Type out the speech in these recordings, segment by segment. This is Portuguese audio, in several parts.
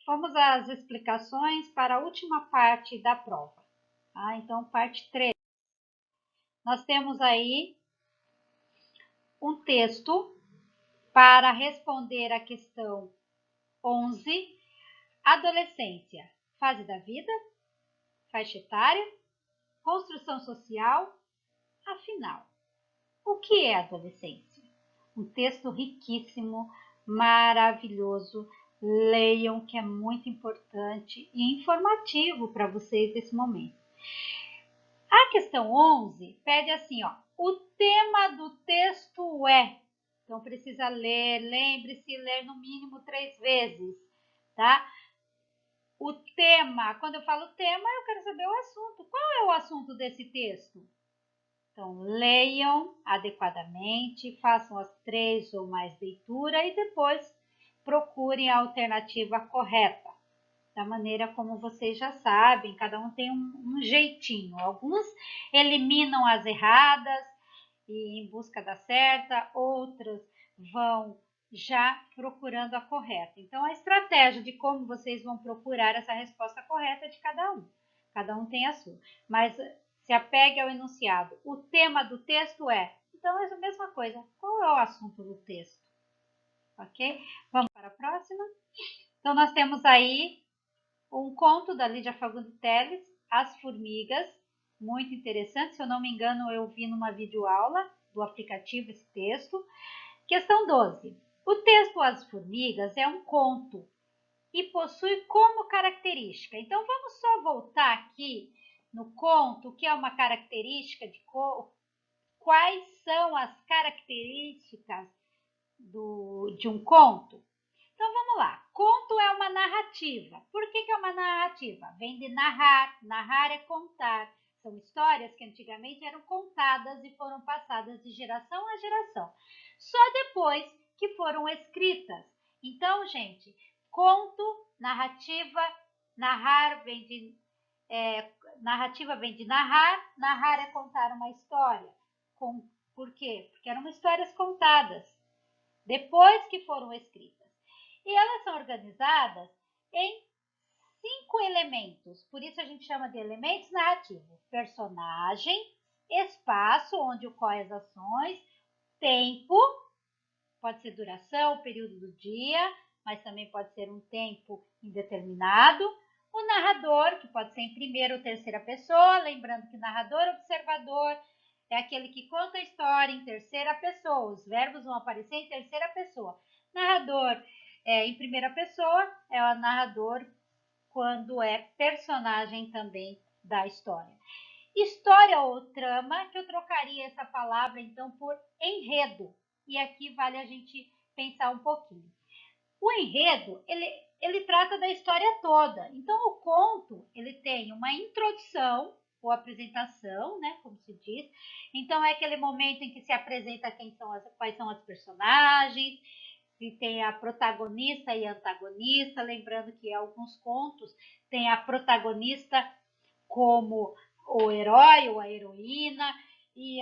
Vamos às explicações para a última parte da prova. Então, parte 3. Nós temos aí um texto para responder a questão 11, adolescência, fase da vida, faixa etária, construção social, afinal, o que é adolescência? Um texto riquíssimo, maravilhoso, leiam que é muito importante e informativo para vocês nesse momento. A questão 11 pede assim, o tema do texto é, então precisa ler, lembre-se, ler no mínimo 3 vezes, tá? O tema, quando eu falo tema, eu quero saber o assunto. Qual é o assunto desse texto? Então, leiam adequadamente, façam as 3 ou mais leituras e depois procurem a alternativa correta. Da maneira como vocês já sabem, cada um tem um jeitinho. Alguns eliminam as erradas e em busca da certa, outras vão já procurando a correta. Então, a estratégia de como vocês vão procurar essa resposta correta é de cada um. Cada um tem a sua. Mas se apegue ao enunciado. O tema do texto é. Então, é a mesma coisa. Qual é o assunto do texto? Ok? Vamos para a próxima? Então, nós temos aí um conto da Lídia Fagundes Telles, As Formigas, muito interessante, se eu não me engano eu vi numa videoaula do aplicativo esse texto. Questão 12. O texto As Formigas é um conto e possui como característica. Então vamos só voltar aqui no conto, que é uma característica de quais são as características de um conto. Então, vamos lá. Conto é uma narrativa. Por que é uma narrativa? Vem de narrar. Narrar é contar. São histórias que antigamente eram contadas e foram passadas de geração a geração. Só depois que foram escritas. Então, gente, conto, narrativa, narrar vem de... narrativa vem de narrar. Narrar é contar uma história. Por quê? Porque eram histórias contadas depois que foram escritas. E elas são organizadas em 5 elementos. Por isso a gente chama de elementos narrativos. Personagem, espaço, onde ocorrem as ações, tempo, pode ser duração, período do dia, mas também pode ser um tempo indeterminado. O narrador, que pode ser em primeira ou terceira pessoa, lembrando que narrador, observador, é aquele que conta a história em terceira pessoa. Os verbos vão aparecer em terceira pessoa. Narrador em primeira pessoa é o narrador quando é personagem também da história. História ou trama, que eu trocaria essa palavra então por enredo. E aqui vale a gente pensar um pouquinho. O enredo, ele trata da história toda. Então, o conto, ele tem uma introdução ou apresentação, né, como se diz. Então, é aquele momento em que se apresenta quais são as personagens, se tem a protagonista e antagonista, lembrando que alguns contos tem a protagonista como o herói ou a heroína e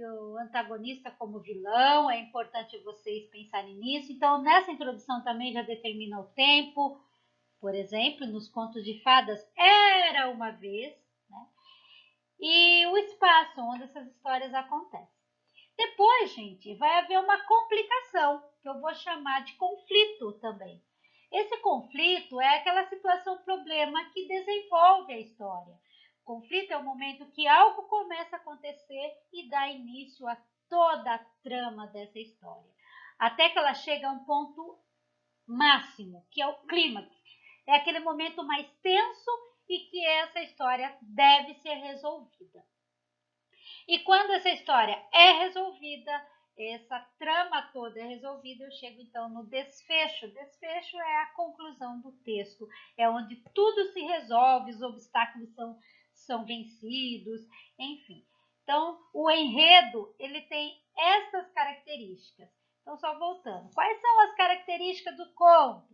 o antagonista como vilão. É importante vocês pensarem nisso. Então, nessa introdução também já determina o tempo. Por exemplo, nos contos de fadas, era uma vez, né? E o espaço onde essas histórias acontecem. Depois, gente, vai haver uma complicação, que eu vou chamar de conflito também. Esse conflito é aquela situação, problema que desenvolve a história. O conflito é o momento que algo começa a acontecer e dá início a toda a trama dessa história. Até que ela chega a um ponto máximo, que é o clímax. É aquele momento mais tenso e que essa história deve ser resolvida. E quando essa história é resolvida, essa trama toda é resolvida, eu chego então no desfecho. Desfecho é a conclusão do texto, é onde tudo se resolve, os obstáculos são vencidos, enfim. Então, o enredo, ele tem essas características. Então, só voltando, quais são as características do conto?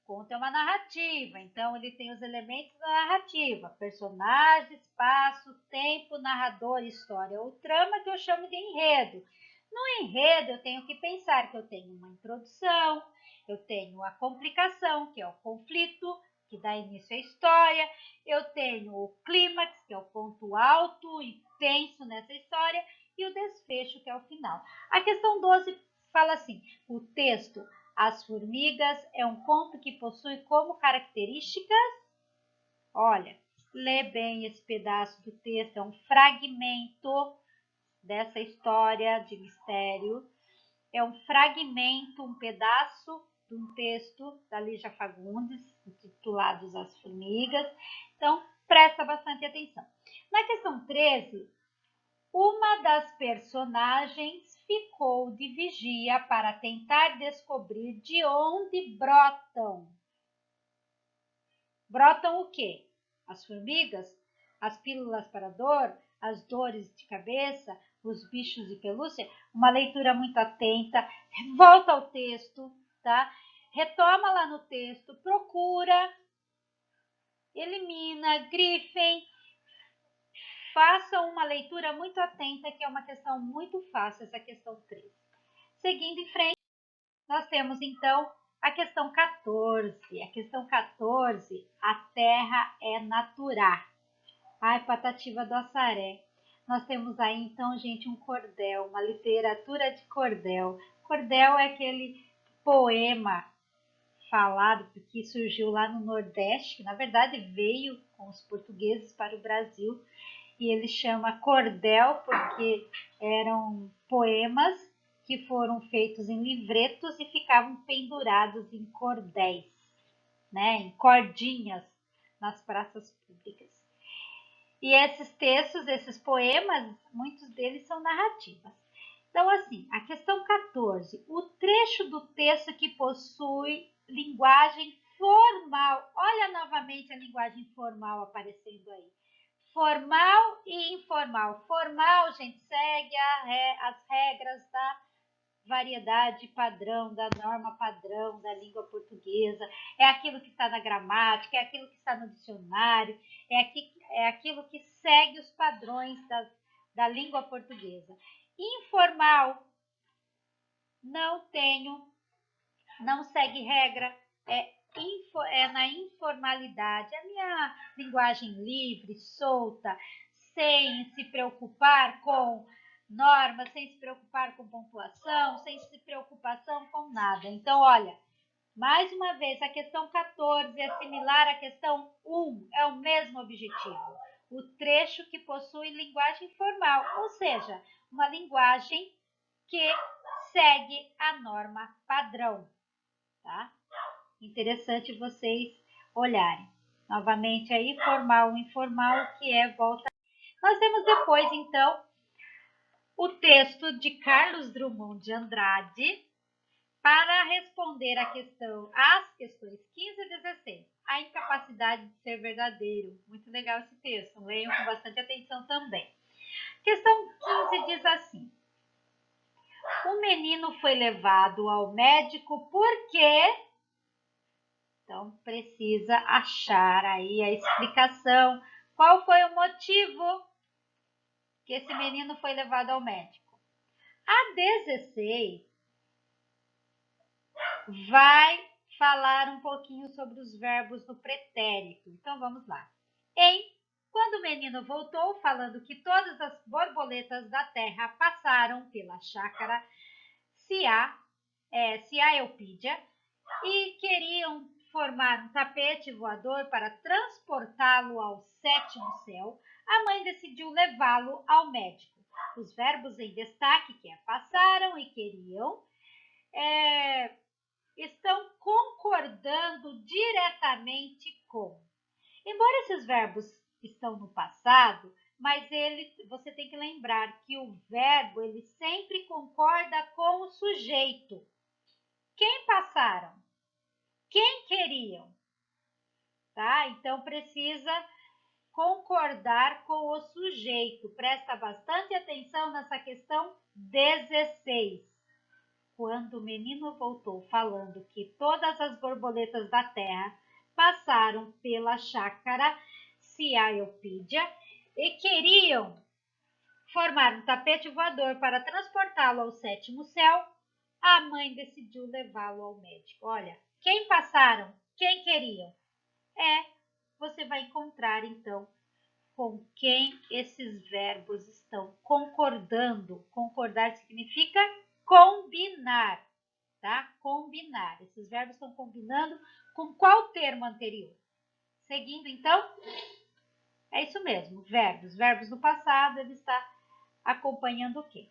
Conto é uma narrativa, então ele tem os elementos da narrativa: personagem, espaço, tempo, narrador, história ou trama, que eu chamo de enredo. No enredo eu tenho que pensar que eu tenho uma introdução, eu tenho a complicação, que é o conflito, que dá início à história, eu tenho o clímax, que é o ponto alto e tenso nessa história, e o desfecho, que é o final. A questão 12 fala assim: o texto As Formigas é um conto que possui como características, olha, lê bem esse pedaço do texto, é um fragmento dessa história de mistério, é um fragmento, um pedaço de um texto da Lígia Fagundes, intitulado As Formigas. Então, presta bastante atenção. Na questão 13, uma das personagens ficou de vigia para tentar descobrir de onde brotam. Brotam o quê? As formigas? As pílulas para dor? As dores de cabeça? Os bichos de pelúcia? Uma leitura muito atenta. Volta ao texto, tá? Retoma lá no texto, procura, elimina, grifem. Façam uma leitura muito atenta, que é uma questão muito fácil, essa questão 13. Seguindo em frente, nós temos então a questão 14. A questão 14, a terra é natural. Ai, Patativa do Assaré. Nós temos aí então, gente, um cordel, uma literatura de cordel. Cordel é aquele poema falado que surgiu lá no Nordeste, que na verdade veio com os portugueses para o Brasil, e ele chama cordel porque eram poemas que foram feitos em livretos e ficavam pendurados em cordéis, né, em cordinhas nas praças públicas. E esses textos, esses poemas, muitos deles são narrativas. Então, assim, a questão 14, o trecho do texto que possui linguagem formal. Olha novamente a linguagem formal aparecendo aí. Formal e informal. Formal, gente, segue as regras da variedade padrão, da norma padrão da língua portuguesa. É aquilo que está na gramática, é aquilo que está no dicionário, é aquilo que segue os padrões da língua portuguesa. Informal, não segue regra, é na informalidade, a minha linguagem livre, solta, sem se preocupar com normas, sem se preocupar com pontuação, sem se preocupação com nada. Então, olha, mais uma vez, a questão 14 é similar à questão 1, é o mesmo objetivo. O trecho que possui linguagem formal, ou seja, uma linguagem que segue a norma padrão, tá? Interessante vocês olharem. Novamente aí, formal, informal, que é volta. Nós temos depois, então, o texto de Carlos Drummond de Andrade para responder às questões 15 e 16. A incapacidade de ser verdadeiro. Muito legal esse texto, leiam com bastante atenção também. Questão 15 diz assim: o menino foi levado ao médico porque... Então, precisa achar aí a explicação. Qual foi o motivo que esse menino foi levado ao médico? A 16 vai falar um pouquinho sobre os verbos no pretérito. Então, vamos lá. Quando o menino voltou, falando que todas as borboletas da terra passaram pela chácara Eupídia e queriam formar um tapete voador para transportá-lo ao sétimo céu, a mãe decidiu levá-lo ao médico. Os verbos em destaque, que é passaram e queriam, estão concordando diretamente com. Embora esses verbos estão no passado, mas você tem que lembrar que o verbo ele sempre concorda com o sujeito. Quem passaram? Quem queriam? Tá? Então, precisa concordar com o sujeito. Presta bastante atenção nessa questão 16. Quando o menino voltou falando que todas as borboletas da terra passaram pela chácara Eupídia e queriam formar um tapete voador para transportá-lo ao sétimo céu, a mãe decidiu levá-lo ao médico. Olha, quem passaram? Quem queriam? Você vai encontrar, então, com quem esses verbos estão concordando. Concordar significa combinar, tá? Combinar. Esses verbos estão combinando com qual termo anterior? Seguindo, então, é isso mesmo, verbos. Verbos no passado, ele está acompanhando o quê?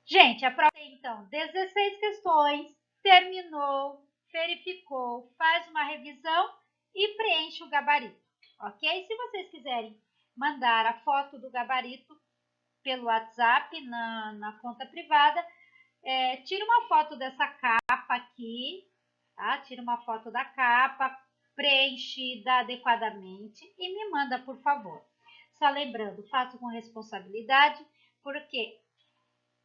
Gente, a prova tem, então, 16 questões, terminou, verificou, faz uma revisão e preenche o gabarito, ok? Se vocês quiserem mandar a foto do gabarito pelo WhatsApp na conta privada, tira uma foto dessa capa aqui, tá? Tira uma foto da capa, preenchida adequadamente e me manda, por favor. Só lembrando, faço com responsabilidade, porque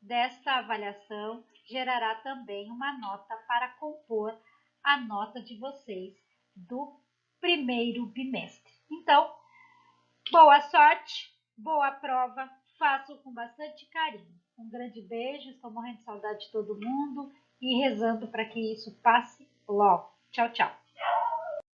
desta avaliação gerará também uma nota para compor a nota de vocês do primeiro bimestre. Então, boa sorte, boa prova, façam com bastante carinho. Um grande beijo, estou morrendo de saudade de todo mundo e rezando para que isso passe logo. Tchau, tchau.